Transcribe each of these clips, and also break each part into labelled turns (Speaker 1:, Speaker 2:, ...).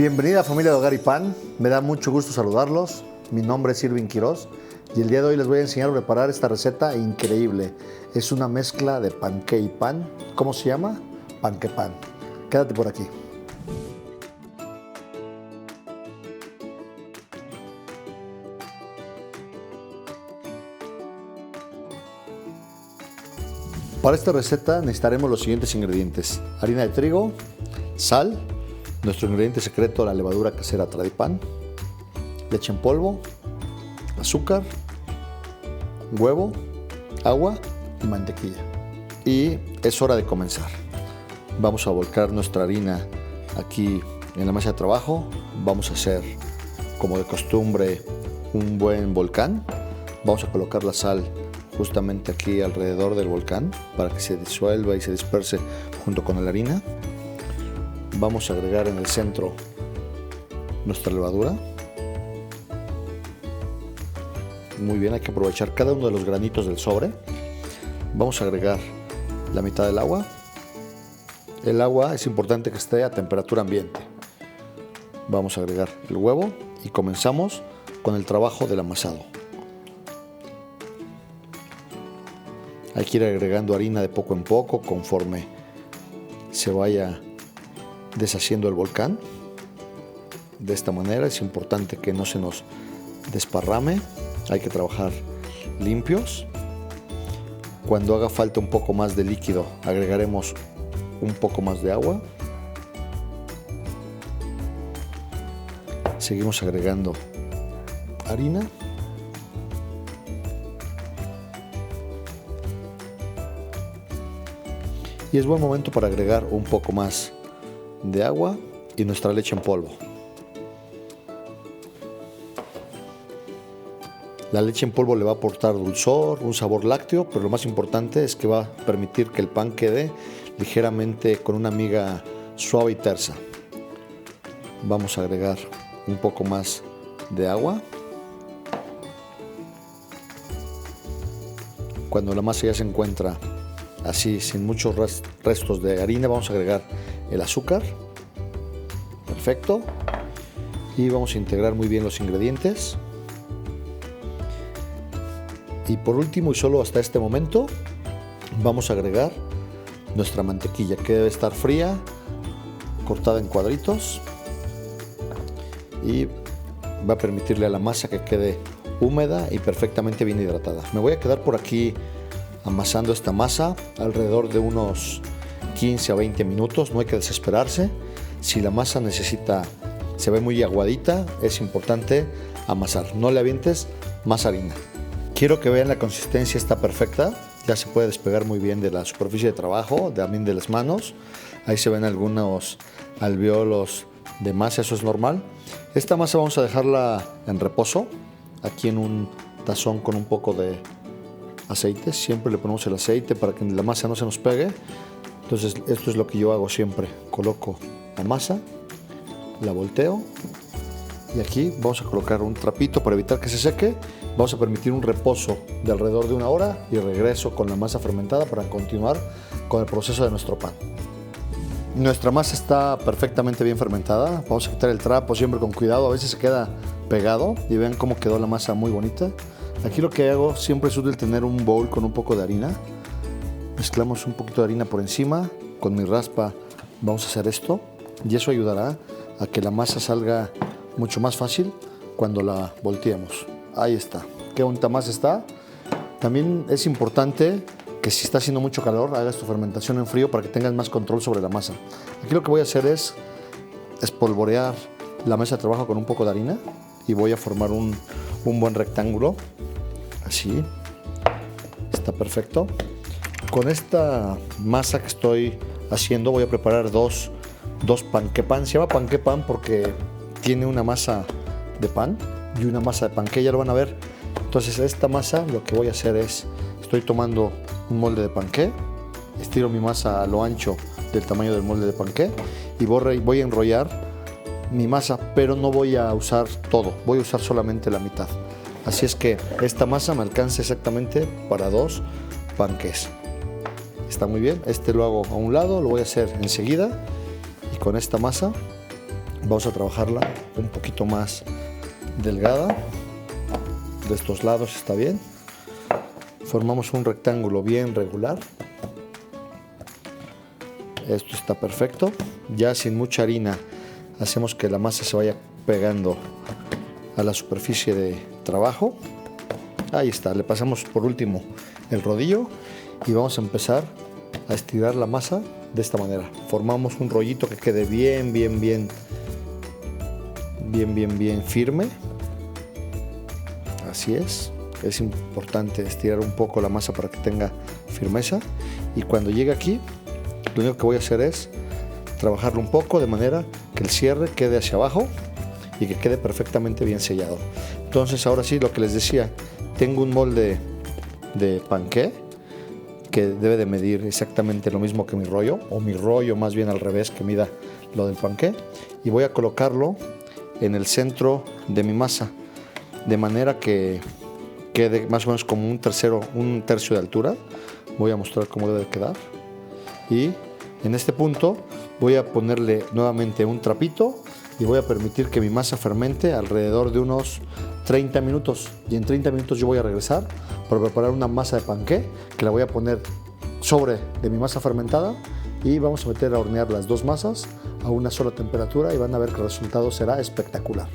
Speaker 1: Bienvenida familia de Hogar y Pan, me da mucho gusto saludarlos. Mi nombre es Irving Quiroz y el día de hoy les voy a enseñar a preparar esta receta increíble. Es una mezcla de panqué y pan. ¿Cómo se llama? Panqué pan. Quédate por aquí. Para esta receta necesitaremos los siguientes ingredientes: harina de trigo, sal, nuestro ingrediente secreto, la levadura casera Tradipan, leche en polvo, azúcar, huevo, agua y mantequilla. Y es hora de comenzar. Vamos a volcar nuestra harina aquí en la mesa de trabajo. Vamos a hacer, como de costumbre, un buen volcán. Vamos a colocar la sal justamente aquí alrededor del volcán para que se disuelva y se disperse junto con la harina. Vamos a agregar en el centro nuestra levadura. Muy bien, hay que aprovechar cada uno de los granitos del sobre. Vamos a agregar la mitad del agua. El agua es importante que esté a temperatura ambiente. Vamos a agregar el huevo y comenzamos con el trabajo del amasado. Hay que ir agregando harina de poco en poco conforme se vaya deshaciendo el volcán. De esta manera es importante que no se nos desparrame. Hay que trabajar limpios. Cuando haga falta un poco más de líquido, agregaremos un poco más de agua. Seguimos agregando harina. Y es buen momento para agregar un poco más de agua y nuestra leche en polvo. La leche en polvo le va a aportar dulzor, un sabor lácteo, pero lo más importante es que va a permitir que el pan quede ligeramente con una miga suave y tersa. Vamos a agregar un poco más de agua. Cuando la masa ya se encuentra así, sin muchos restos de harina, vamos a agregar el azúcar. Perfecto. Y vamos a integrar muy bien los ingredientes. Y por último, y solo hasta este momento, vamos a agregar nuestra mantequilla, que debe estar fría, cortada en cuadritos, y va a permitirle a la masa que quede húmeda y perfectamente bien hidratada. Me voy a quedar por aquí amasando esta masa alrededor de unos 15 a 20 minutos. No hay que desesperarse. Si la masa se ve muy aguadita, es importante amasar. No le avientes más harina. Quiero que vean la consistencia, está perfecta. Ya se puede despegar muy bien de la superficie de trabajo, también de las manos. Ahí se ven algunos alvéolos de masa, eso es normal. Esta masa vamos a dejarla en reposo, aquí en un tazón con un poco de aceite. Siempre le ponemos el aceite para que la masa no se nos pegue. Entonces esto es lo que yo hago siempre. Coloco la masa, la volteo y aquí vamos a colocar un trapito para evitar que se seque. Vamos a permitir un reposo de alrededor de 1 hora y regreso con la masa fermentada para continuar con el proceso de nuestro pan. Nuestra masa está perfectamente bien fermentada. Vamos a quitar el trapo siempre con cuidado, a veces se queda pegado y vean cómo quedó la masa muy bonita. Aquí lo que hago siempre es útil tener un bowl con un poco de harina. Mezclamos un poquito de harina por encima. Con mi raspa vamos a hacer esto y eso ayudará a que la masa salga mucho más fácil cuando la volteemos. Ahí está. Qué bonita masa está. También es importante que si está haciendo mucho calor, hagas tu fermentación en frío para que tengas más control sobre la masa. Aquí lo que voy a hacer es espolvorear la mesa de trabajo con un poco de harina y voy a formar un buen rectángulo. Así. Está perfecto. Con esta masa que estoy haciendo voy a preparar dos panqué pan. Se llama panqué pan porque tiene una masa de pan y una masa de panqué, ya lo van a ver. Entonces esta masa lo que voy a hacer es, estoy tomando un molde de panqué, estiro mi masa a lo ancho del tamaño del molde de panqué y voy a enrollar mi masa, pero no voy a usar todo, voy a usar solamente la mitad. Así es que esta masa me alcanza exactamente para 2 panqués. Está muy bien. Este lo hago a un lado, lo voy a hacer enseguida y con esta masa Vamos a trabajarla un poquito más delgada. De estos lados está bien. Formamos un rectángulo bien regular. Esto está perfecto. Ya sin mucha harina hacemos que la masa se vaya pegando a la superficie de trabajo. Ahí está. Le pasamos por último el rodillo y vamos a empezar a estirar la masa de esta manera. Formamos un rollito que quede bien firme. Así es. Es importante estirar un poco la masa para que tenga firmeza. Y cuando llegue aquí, lo único que voy a hacer es trabajarlo un poco de manera que el cierre quede hacia abajo y que quede perfectamente bien sellado. Entonces ahora sí, lo que les decía, tengo un molde de panqué que debe de medir exactamente lo mismo que mi rollo, o mi rollo más bien al revés, que mida lo del panqué, y voy a colocarlo en el centro de mi masa, de manera que quede más o menos como un tercio de altura. Voy a mostrar cómo debe quedar, y en este punto voy a ponerle nuevamente un trapito y voy a permitir que mi masa fermente alrededor de unos 30 minutos, y en 30 minutos yo voy a regresar para preparar una masa de panqué que la voy a poner sobre de mi masa fermentada, y vamos a meter a hornear las dos masas a una sola temperatura y van a ver que el resultado será espectacular.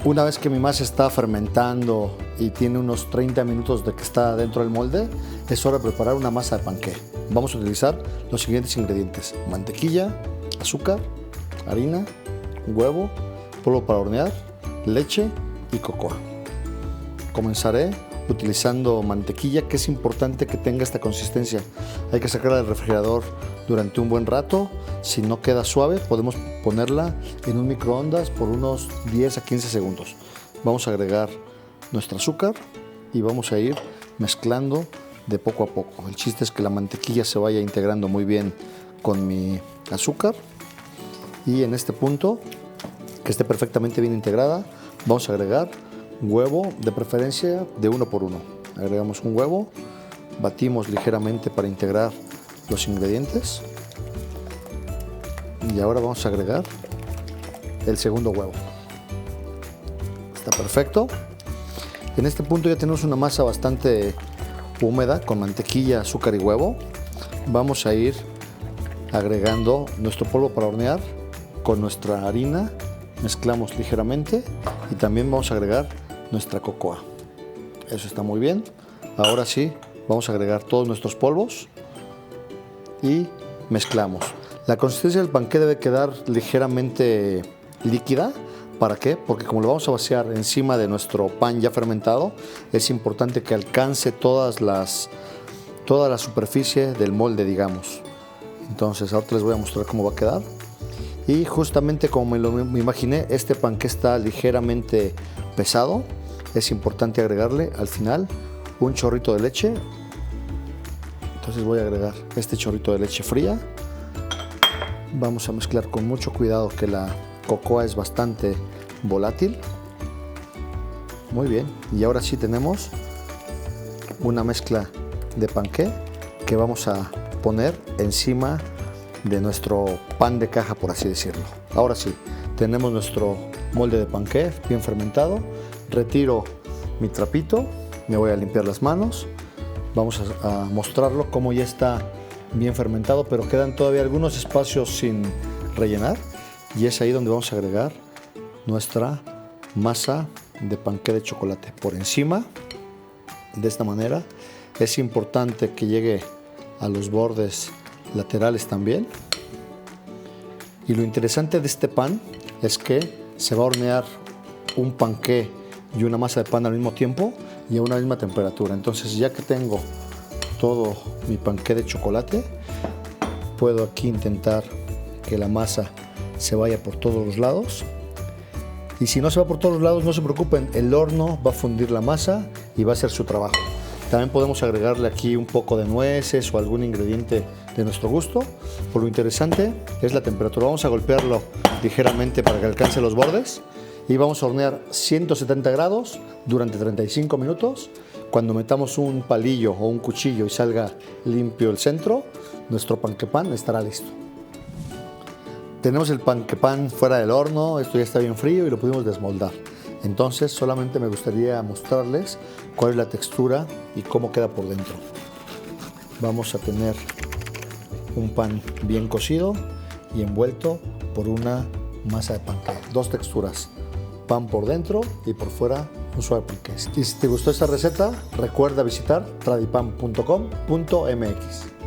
Speaker 1: Una vez que mi masa está fermentando y tiene unos 30 minutos de que está dentro del molde, es hora de preparar una masa de panqué. Vamos a utilizar los siguientes ingredientes: mantequilla, azúcar, harina, huevo, polvo para hornear, leche y cocoa. Comenzaré utilizando mantequilla, que es importante que tenga esta consistencia. Hay que sacarla del refrigerador durante un buen rato. Si no queda suave, podemos ponerla en un microondas por unos 10 a 15 segundos. Vamos a agregar nuestro azúcar y vamos a ir mezclando de poco a poco. El chiste es que la mantequilla se vaya integrando muy bien con mi azúcar, y en este punto, que esté perfectamente bien integrada, vamos a agregar huevo, de preferencia de 1 por 1. Agregamos un huevo, batimos ligeramente para integrar los ingredientes, y ahora vamos a agregar el segundo huevo. Está perfecto. En este punto ya tenemos una masa bastante húmeda con mantequilla, azúcar y huevo. Vamos a ir agregando nuestro polvo para hornear con nuestra harina, mezclamos ligeramente y también vamos a agregar nuestra cocoa. Eso está muy bien. Ahora sí, vamos a agregar todos nuestros polvos y mezclamos. La consistencia del panqué debe quedar ligeramente líquida. ¿Para qué? Porque como lo vamos a vaciar encima de nuestro pan ya fermentado, es importante que alcance toda la superficie del molde, digamos. Entonces ahora les voy a mostrar cómo va a quedar. Y justamente como me imaginé, este panqué está ligeramente pesado. Es importante agregarle al final un chorrito de leche. Entonces voy a agregar este chorrito de leche fría. Vamos a mezclar con mucho cuidado, que la cocoa es bastante volátil. Muy bien, y ahora sí tenemos una mezcla de panqué que vamos a poner encima de nuestro pan de caja, por así decirlo. Ahora sí, tenemos nuestro molde de panqué bien fermentado. Retiro mi trapito, me voy a limpiar las manos. Vamos a mostrarlo cómo ya está bien fermentado, pero quedan todavía algunos espacios sin rellenar, y es ahí donde vamos a agregar nuestra masa de panqué de chocolate por encima. De esta manera es importante que llegue a los bordes laterales también. Y lo interesante de este pan es que se va a hornear un panqué y una masa de pan al mismo tiempo y a una misma temperatura. Entonces, ya que tengo todo mi panqué de chocolate, puedo aquí intentar que la masa se vaya por todos los lados. Y si no se va por todos los lados, no se preocupen, el horno va a fundir la masa y va a hacer su trabajo. También podemos agregarle aquí un poco de nueces o algún ingrediente de nuestro gusto. Por lo interesante es la temperatura. Vamos a golpearlo ligeramente para que alcance los bordes y vamos a hornear 170 grados durante 35 minutos. Cuando metamos un palillo o un cuchillo y salga limpio el centro, nuestro panqué pan estará listo. Tenemos el panquepan fuera del horno, esto ya está bien frío y lo pudimos desmoldar. Entonces solamente me gustaría mostrarles cuál es la textura y cómo queda por dentro. Vamos a tener un pan bien cocido y envuelto por una masa de pancake. Dos texturas, pan por dentro y por fuera un suave panqueque. Y si te gustó esta receta, recuerda visitar tradipan.com.mx.